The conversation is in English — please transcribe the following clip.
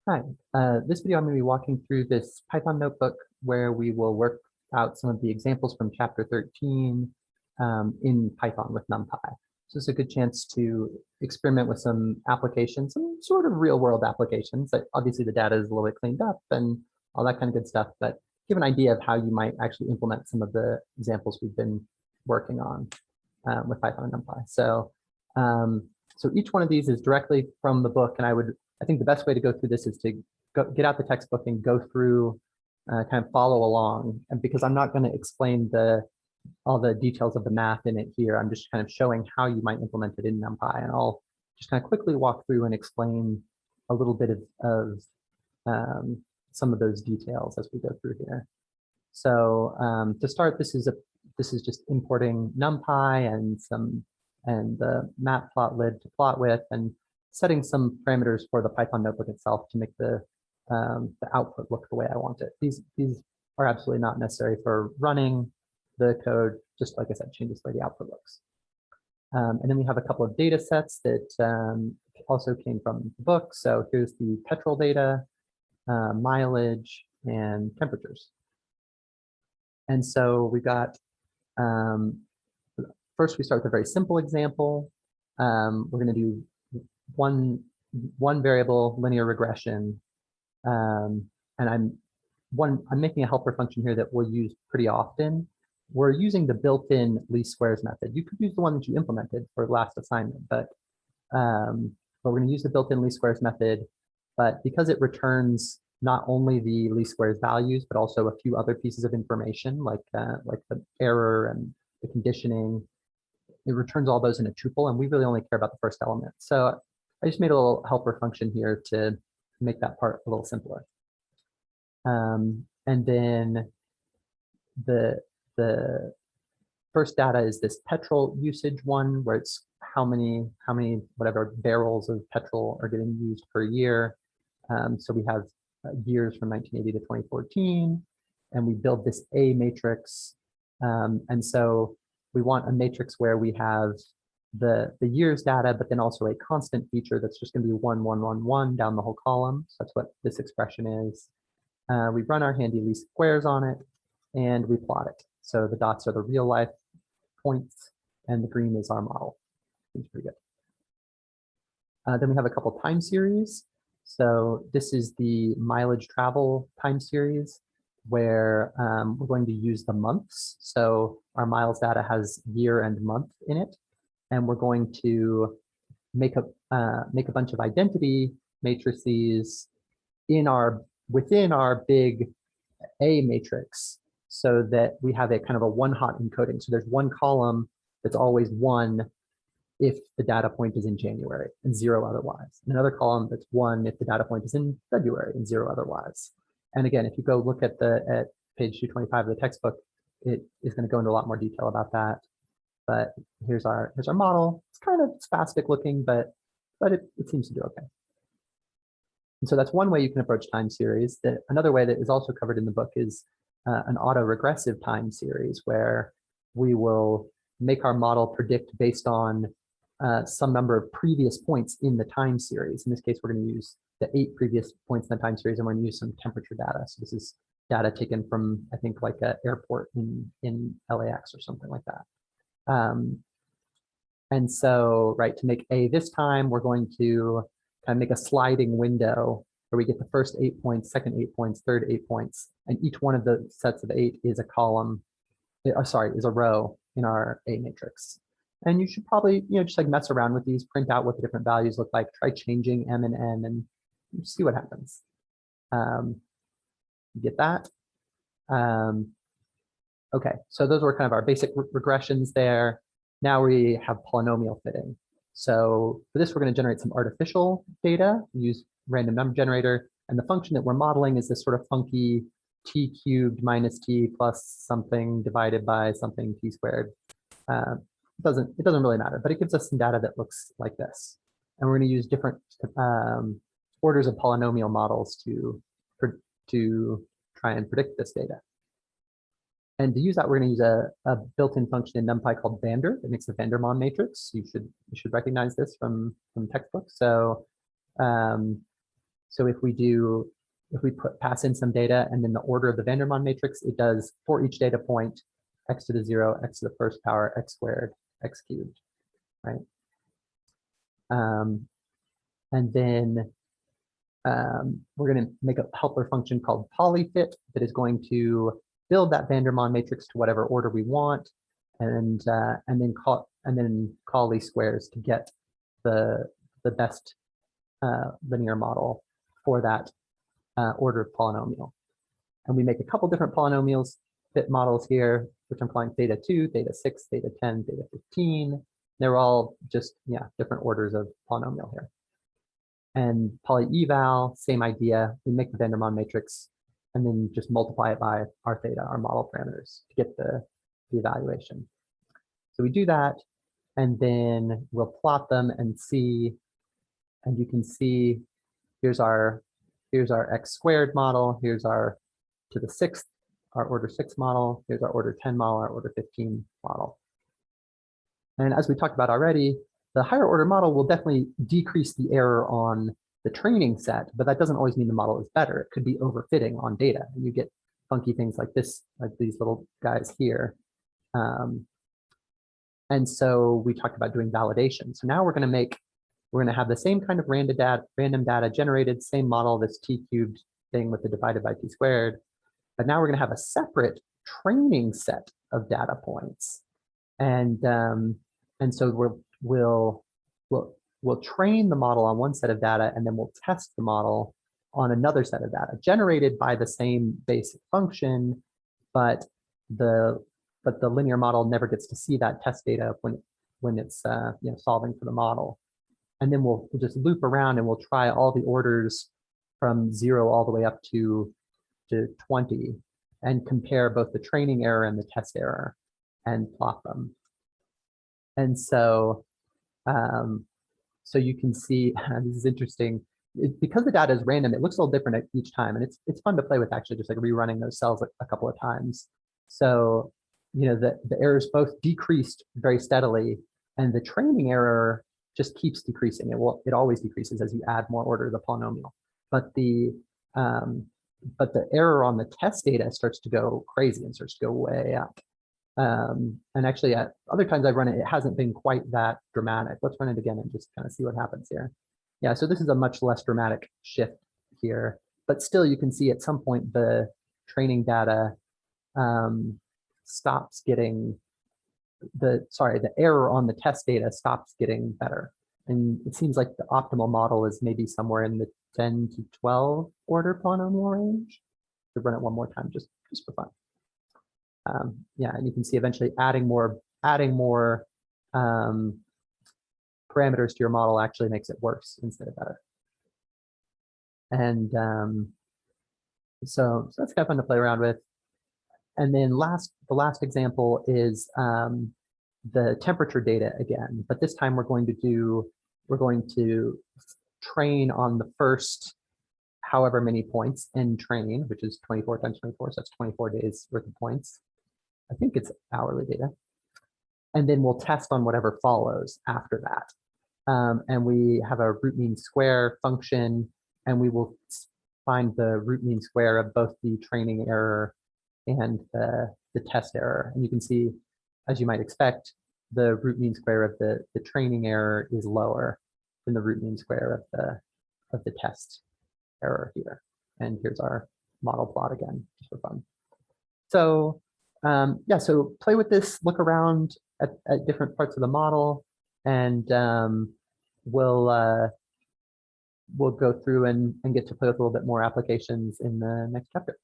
Hi, this video I'm going to be walking through this Python notebook where we will work out some of the examples from chapter 13 in Python with NumPy. So it's a good chance to experiment with some applications, some sort of real world applications. Like obviously the data is a little bit cleaned up and all that kind of good stuff, but give an idea of how you might actually implement some of the examples we've been working on with Python and NumPy. So each one of these is directly from the book, and I think the best way to go through this is to get out the textbook and go through, kind of follow along. And because I'm not going to explain all the details of the math in it here, I'm just kind of showing how you might implement it in NumPy. And I'll just kind of quickly walk through and explain a little bit of some of those details as we go through here. So to start, this is just importing NumPy and the matplotlib to plot with, and setting some parameters for the Python notebook itself to make the output look the way I want it. These are absolutely not necessary for running the code. Just like I said, changes the way the output looks. And then we have a couple of data sets that also came from the book. So here's the petrol data, mileage, and temperatures. And so we got, first we start with a very simple example. We're going to do one variable linear regression, and I'm making a helper function here that we'll use pretty often. We're using the built-in least squares method. You could use the one that you implemented for last assignment, but we're going to use the built-in least squares method. But because it returns not only the least squares values, but also a few other pieces of information like the error and the conditioning, it returns all those in a tuple, and we really only care about the first element. So I just made a little helper function here to make that part a little simpler. And then the first data is this petrol usage one, where it's how many whatever barrels of petrol are getting used per year. So we have years from 1980 to 2014, and we build this A matrix. And so we want a matrix where we have the years data, but then also a constant feature that's just going to be 1, 1, 1, 1 down the whole column. So that's what this expression is. We run our handy least squares on it, and we plot it. So the dots are the real life points, and the green is our model. Seems pretty good. Then we have a couple time series. So this is the mileage travel time series, where we're going to use the months. So our miles data has year and month in it, and we're going to make a bunch of identity matrices within our big A matrix, so that we have a kind of a one-hot encoding. So there's one column that's always 1 if the data point is in January and 0 otherwise. And another column that's 1 if the data point is in February and 0 otherwise. And again, if you go look at page 225 of the textbook, it is going to go into a lot more detail about that. But here's our model. It's kind of spastic looking, but it seems to do okay. And so that's one way you can approach time series. Another way that is also covered in the book is an autoregressive time series, where we will make our model predict based on some number of previous points in the time series. In this case, we're going to use the 8 previous points in the time series, and we're going to use some temperature data. So this is data taken from, I think, like an airport in LAX or something like that. And so, right, to make A this time, we're going to kind of make a sliding window where we get the first 8 points, second 8 points, third 8 points, and each one of the sets of 8 is a column, is a row in our A matrix. And you should probably, just like mess around with these, print out what the different values look like, try changing M and N, and see what happens. Get that? Okay, so those were kind of our basic regressions there. Now we have polynomial fitting. So for this, we're going to generate some artificial data, use random number generator, and the function that we're modeling is this sort of funky t cubed minus t plus something divided by something t squared. It doesn't really matter, but it gives us some data that looks like this. And we're going to use different orders of polynomial models to try and predict this data. And to use that, we're going to use a built-in function in NumPy called Vander that makes a Vandermonde matrix. You should recognize this from textbooks. So So if we pass in some data and then the order of the Vandermonde matrix, it does for each data point, x to the 0, x to the first power, x squared, x cubed, right? And then we're going to make a helper function called polyfit that is going to build that Vandermonde matrix to whatever order we want, and then call least squares to get the best linear model for that ordered polynomial. And we make a couple different polynomials fit models here, which I'm calling theta 2, theta 6, theta 10, theta 15. They're all just, yeah, different orders of polynomial here. And poly-eval, same idea. We make the Vandermonde matrix and then just multiply it by our theta, our model parameters, to get the evaluation. So we do that, and then we'll plot them and see, and you can see here's our x squared model, here's our to the 6th, our order 6 model, here's our order 10 model, our order 15 model. And as we talked about already, the higher order model will definitely decrease the error on the training set, but that doesn't always mean the model is better. It could be overfitting on data, and you get funky things like this, like these little guys here. And so we talked about doing validation. So now we're going to have the same kind of random data generated, same model, this t cubed thing with the divided by t squared. But now we're going to have a separate training set of data points. And so we'll train the model on one set of data, and then we'll test the model on another set of data generated by the same basic function, but the linear model never gets to see that test data when it's solving for the model. And then we'll just loop around and we'll try all the orders from 0 all the way up to 20 and compare both the training error and the test error and plot them. And so so you can see, this is interesting, because the data is random, it looks a little different at each time, and it's fun to play with, actually, just like rerunning those cells a couple of times. So the errors both decreased very steadily, and the training error just keeps decreasing. It always decreases as you add more order to the polynomial, but the error on the test data starts to go crazy and starts to go way up. And actually at other times I've run it, it hasn't been quite that dramatic. Let's run it again and just kind of see what happens here. Yeah, so this is a much less dramatic shift here, but still you can see at some point the training data stops getting, the error on the test data stops getting better. And it seems like the optimal model is maybe somewhere in the 10 to 12 order polynomial range. To run it one more time just for fun. Yeah, and you can see eventually adding more parameters to your model actually makes it worse instead of better. And so that's kind of fun to play around with. And then the last example is the temperature data again, but this time we're going to train on the first however many points in training, which is 24 times 24, so that's 24 days worth of points. I think it's hourly data. And then we'll test on whatever follows after that. And we have a root mean square function, and we will find the root mean square of both the training error and the test error. And you can see, as you might expect, the root mean square of the training error is lower than the root mean square of the test error here. And here's our model plot again, just for fun. So yeah, so play with this, look around at different parts of the model, and we'll go through and get to play with a little bit more applications in the next chapter.